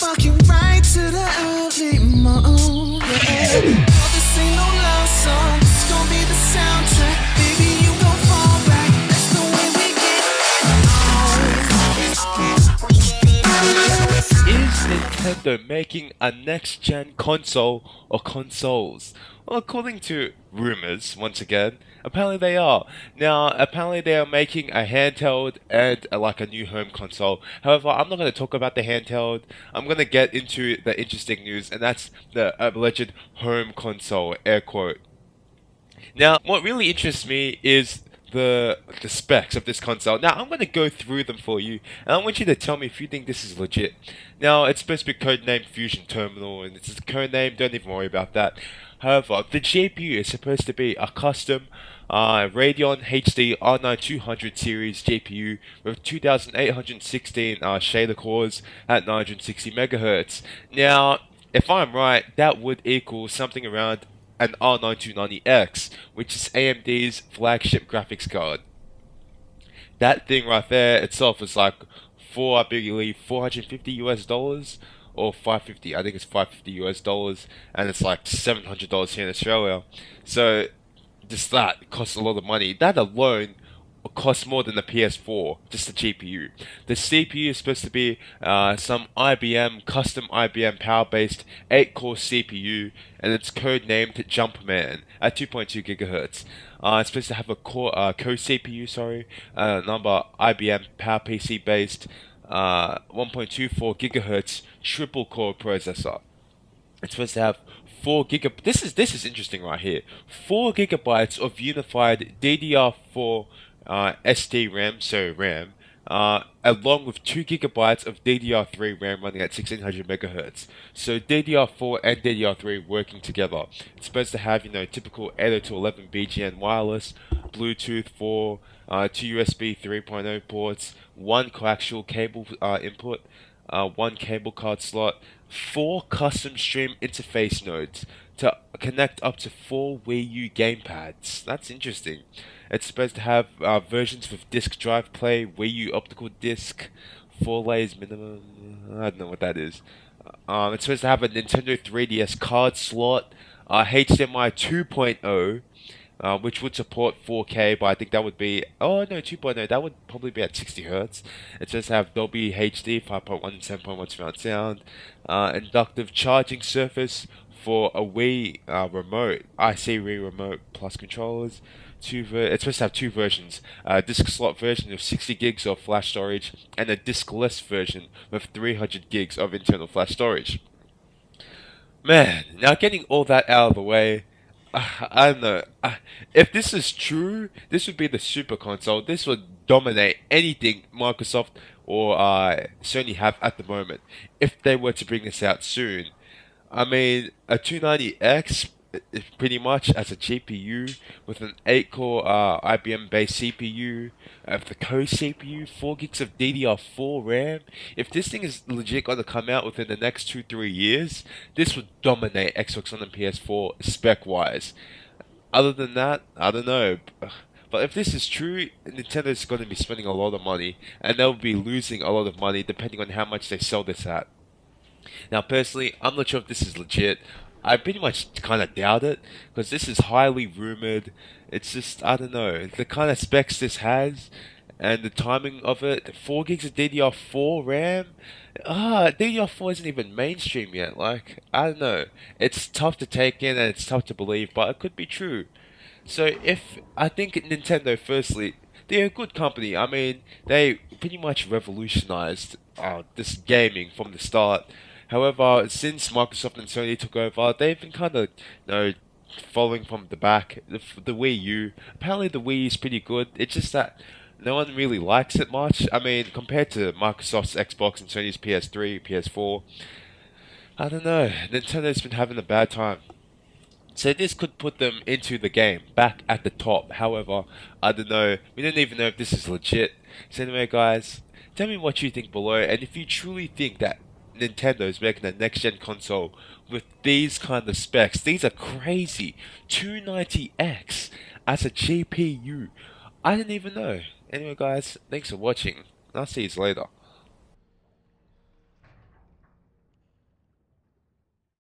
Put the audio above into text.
fucking right to the early morning. No, this ain't no love song. It's gonna be the soundtrack. Baby, you gon' fall back. That's the way we Is Nintendo making a next-gen console or consoles? Well, according to rumors, once again, apparently they are. Now, apparently they are making a handheld and like a new home console. However, I'm not going to talk about the handheld. I'm going to get into the interesting news, and that's the alleged home console, air quote. Now, what really interests me is the specs of this console. Now, I'm going to go through them for you, and I want you to tell me if you think this is legit. Now, it's supposed to be codenamed Fusion Terminal, and it's a codename, don't even worry about that. However, the GPU is supposed to be a custom Radeon HD R9 200 series GPU with 2816 shader cores at 960 MHz. Now, if I'm right, that would equal something around an R9290X, which is AMD's flagship graphics card. That thing right there itself is like I believe 450 US dollars or 550. I think it's 550 US dollars, and it's like $700 here in Australia. So just that costs a lot of money. That alone costs more than the PS4, just the GPU. The CPU is supposed to be some custom IBM power-based 8-core CPU, and it's codenamed Jumpman at 2.2 GHz. It's supposed to have a co-CPU, number IBM PowerPC based 1.24 GHz triple core processor. It's supposed to have 4 GB. This is interesting right here. 4 GB of unified DDR4 SD RAM, so RAM, along with 2 GB of DDR3 RAM running at 1600 MHz. So DDR4 and DDR3 working together. It's supposed to have, typical 802.11 BGN wireless, Bluetooth 4, 2 USB 3.0 ports, 1 coaxial cable input, 1 cable card slot, 4 custom stream interface nodes to connect up to 4 Wii U gamepads. That's interesting. It's supposed to have versions with disk drive play, Wii U optical disc, 4 layers minimum. I don't know what that is. It's supposed to have a Nintendo 3DS card slot, HDMI 2.0, which would support 4K, but I think that would be 2.0. That would probably be at 60 Hz. It's supposed to have Dolby HD 5.1 and 7.1 surround sound, inductive charging surface for a Wii remote, Wii remote plus controllers. It's supposed to have 2 versions: a disk slot version of 60 gigs of flash storage, and a diskless version with 300 gigs of internal flash storage. Man, now getting all that out of the way, I don't know. If this is true, this would be the super console. This would dominate anything Microsoft or Sony have at the moment, if they were to bring this out soon. I mean, a 290X, pretty much as a GPU with an 8-core IBM-based CPU, the co-CPU, 4 gigs of DDR4 RAM. If this thing is legit going to come out within the next 2-3 years, this would dominate Xbox One and PS4 spec-wise. Other than that, I don't know. But if this is true, Nintendo's going to be spending a lot of money, and they'll be losing a lot of money depending on how much they sell this at. Now, personally, I'm not sure if this is legit. I pretty much kind of doubt it, because this is highly rumored. It's just, I don't know, the kind of specs this has, and the timing of it. 4 gigs of DDR4 RAM? DDR4 isn't even mainstream yet. Like, I don't know. It's tough to take in, and it's tough to believe, but it could be true. So, I think Nintendo, firstly, they're a good company. I mean, they pretty much revolutionized this gaming from the start. However, since Microsoft and Sony took over, they've been kind of, following from the back. The Wii U, apparently the Wii is pretty good. It's just that no one really likes it much. I mean, compared to Microsoft's Xbox and Sony's PS3, PS4, I don't know. Nintendo's been having a bad time. So this could put them into the game, back at the top. However, I don't know. We don't even know if this is legit. So anyway, guys, tell me what you think below, and if you truly think that Nintendo is making a next-gen console with these kind of specs. These are crazy. 290X as a GPU. I didn't even know. Anyway, guys, thanks for watching. I'll see you later.